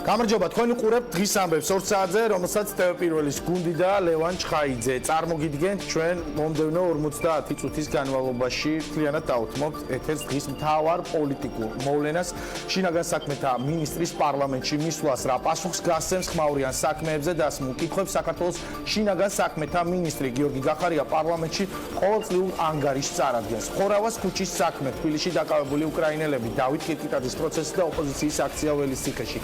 გამარჯობა, თქვენ უყურებთ დღის ამბებს 2 საათზე, რომელსაც ტელეპირველის გუნდი და ლევან ჩხაიძე წარმოგიდგენთ ჩვენ მომდევნო 50 წუთის განმავლობაში. მთლიანად დავუთმობთ ეთერს დღის მთავარ პოლიტიკურ მოვლენას, შინაგან საქმეთა მინისტრის პარლამენტში მისვლას, რა პასუხს გასცემს ხმაურიან საქმეებზე დასმულ კითხვებს საქართველოს შინაგან საქმეთა მინისტრი გიორგი გახარია პარლამენტში ყოველწლიურ ანგარიშს წარადგენს. ხორავას ქუჩის საქმე, თბილისში დაკავებული უკრაინელები, დავით კირკიტაძის პროცესი და ოპოზიციის აქცია ველის ციხეში.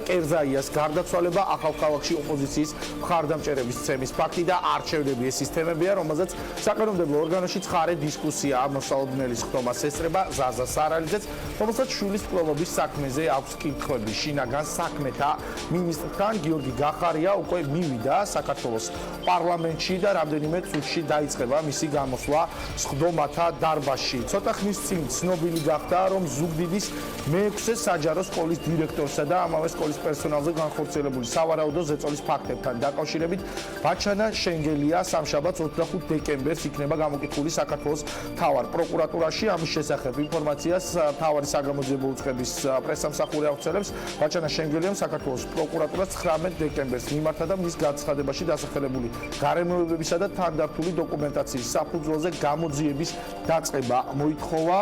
კერძაიას გარდაცვალება ახალ ქალაქში ოპოზიციის მხარდამჭერების ცემის ფაქტი და არჩევნები ეს ის თემებია, რომელზეც საკანონმდებლო ორგანოში ცხარე დისკუსია მოსალოდნელის ხდომას ესწრება ზაზა სარალიძეც, რომელსაც შვილის მკვლელობის საქმეზე აქვს კითხვები. შინაგან საქმეთა მინისტრთან გიორგი გახარია უკვე მივიდა საქართველოს პარლამენტში და რამდენიმე წუთში დაიწყება მისი გამოსვლა სხდომათა დარბაზში. ცოტა ხნის წინ ცნობილი გახდა, რომ ზუგდიდის მე-6 საჯარო სკოლის დირექტორსა და ამავე სკოლის პერსონალზე განხორციელებული სავარაუდო ზეწოლის ფაქტებთან დაკავშირებით ბაჩანა შენგელია სამშაბათს 25 დეკემბერს იქნება გამოკითხული საქართველოს მთავარ პროკურატურაში. ამის შესახებ ინფორმაციას მთავარი საგამოძიებო უწყების პრესსამსახური ავრცელებს. ბაჩანა შენგელიამ საქართველოს პროკურატურას 19 დეკემბერს მიმართა და მის განცხადებაში დასახელებული გარემოებებისა და თანდართული დოკუმენტაციის საფუძველზე გამოძიების დაწყება მოითხოვა.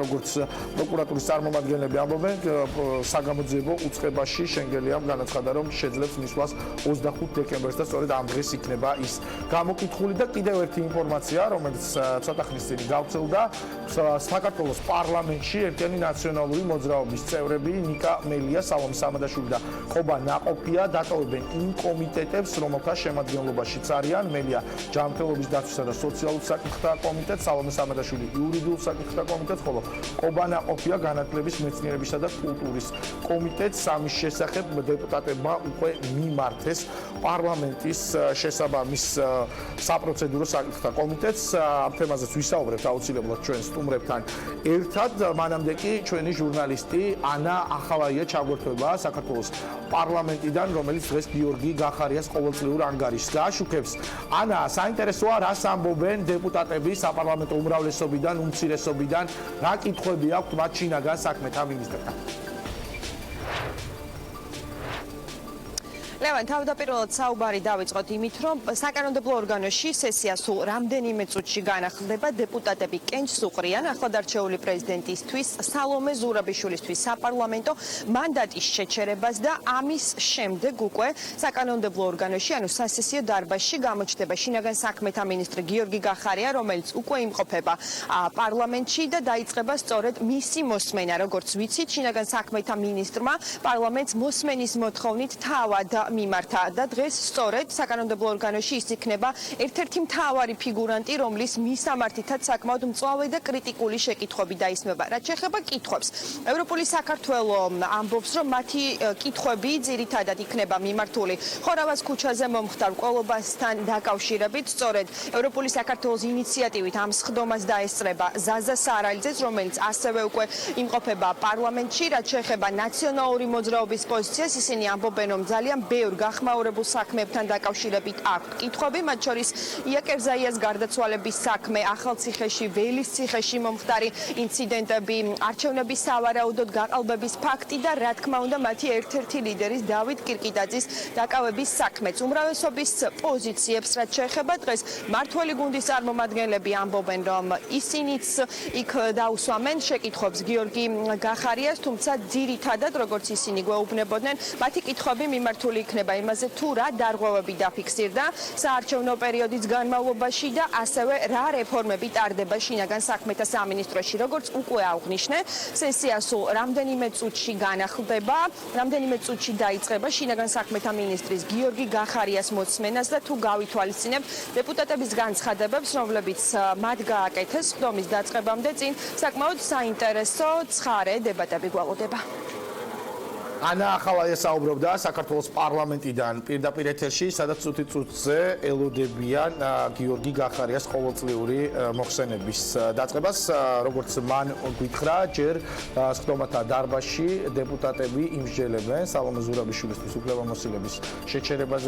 როგორც პროკურატურის წარმომადგენლები ამბობენ, საგამოძიებო უწყებაში შენგელიამ განაცხადა, რომ შეძლებს მისვლას 25 დეკემბერს და სწორედ ამ დღეს იქნება ის გამოკითხული. და კიდევ ერთი ინფორმაცია, რომელიც ცოტა ხნის წინ გავრცელდა, საქართველოს პარლამენტში ერთიანი ნაციონალური მოძრაობის წევრები ნიკა მელია, სალომე სამადაშვილი და ყობა ნაყოფია დატოვებენ იმ კომიტეტებს, რომელთა შემადგენლობაშიც არიან მელია ჯანმრთელობის დაცვისა და სოციალურ საკითხთა კომიტეტს, სალომე სამადაშვილი იურიდიულ საკითხთა კომიტეტს, ხოლო ყობა ნაყოფია განათლების, მეცნიერებისა და კულტურის კომიტეტს. ამის შესახებ დეპუტატებმა უკვე მიმართეს პარლამენტის შესაბამის საპროცედურო საკითხთა კომიტეტს. ამ თემაზეც ვისაუბრებთ აუცილებლად ჩვენ სტუმრებთან ერთად. მანამდე კი ჩვენი ჟურნალისტი ანა ახალაია ჩაგვერთვება საქართველოს პარლამენტიდან, რომელიც დღეს გიორგი გახარიას ყოველწლიურ ანგარიშს გააშუქებს. ანა, საინტერესოა, რას ამბობენ დეპუტატები საპარლამენტო უმრავლესობიდან, უმცირესობიდან, რა კითხვები აქვთ მათ შინაგან საქმეთა მინისტრთან? ლევან, თავდაპირველად საუბარი დავიწყოთ იმით, რომ საკანონმდებლო ორგანოში სესია სულ რამდენიმე წუთში განახლდება. დეპუტატები კენჭს უყრიან ახლადარჩეული პრეზიდენტისთვის, სალომე ზურაბიშვილისთვის საპარლამენტო მანდატის შეჩერებას და ამის შემდეგ უკვე საკანონმდებლო ორგანოში, ანუ სასესიო დარბაზში გამოჩნდება შინაგან საქმეთა მინისტრი გიორგი გახარია, რომელიც უკვე იმყოფება პარლამენტში და დაიწყება სწორედ მისი მოსმენა. როგორც ვიცით, შინაგან საქმეთა მინისტრმა პარლამენტს მოსმენის მოთხოვნით თავად მიმართა და დღეს სწორედ საკანონმდებლო ორგანოში ის იქნება ერთ-ერთი მთავარი ფიგურანტი, რომლის მისამართითაც საკმაოდ მწვავე და კრიტიკული შეკითხვები დაისმება. რაც შეეხება კითხვებს, ევროპული საქართველო ამბობს, რომ მათი კითხვები ძირითადად იქნება მიმართული ხორავას ქუჩაზე მომხდარ მკვლელობასთან დაკავშირებით. სწორედ ევროპული საქართველოს ინიციატივით ამ სხდომას დაესწრება ზაზა სარალიძეც, რომელიც ასევე უკვე იმყოფება პარლამენტში. რაც შეეხება ნაციონალური მოძრაობის პოზიციას, ისინი ამბობენ, რომ ძალიან ბევრ გახმაურებულ საქმეებთან დაკავშირებით აქვთ კითხვები, მათ შორის იაკერზაიას გარდაცვალების საქმე, ახალციხეში, ველის ციხეში მომხდარი ინციდენტები, არჩევნების სავარაუდოდ გაყალბების ფაქტი და რა თქმა უნდა მათი ერთ-ერთი ლიდერის დავით კირკიტაძის დაკავების საქმეც. უმრავლესობის პოზიციებს რაც შეეხება დღეს მართველი გუნდის წარმომადგენლები ამბობენ, რომ ისინიც იქ დაუსვამენ შეკითხვებს გიორგი გახარიას, თუმცა ძირითადად როგორც ისინი გვეუბნებოდნენ, მათი კითხვები მიმართული იქნება იმაზე, თუ რა დარღვევები დაფიქსირდა საარჩევნო პერიოდის განმავლობაში და ასევე რა რეფორმები ტარდება შინაგან საქმეთა სამინისტროში. როგორც უკვე აღვნიშნე, სესია სულ რამდენიმე წუთში განახლდება, რამდენიმე წუთში დაიწყება შინაგან საქმეთა მინისტრის გიორგი გახარიას მოსმენას და თუ გავითვალისწინებთ დეპუტატების განცხადებებს, რომლებიც მათ გააკეთეს სხდომის დაწყებამდე წინ, საკმაოდ საინტერესო ცხარე დებატები გვალოდება. ანა ახალაია საუბრობდა საქართველოს პარლამენტიდან პირდაპირ ეთერში, სადაც წუთზე ელოდებიან გიორგი გახარიას ყოველწლიური მოხსენების დაწყებას. როგორც მან გითხრა, ჯერ სხდომათა დარბაზში დეპუტატები იმსჯელებენ სალომე ზურაბიშვილისთვის უფლებამოსილების შეჩერებაზე.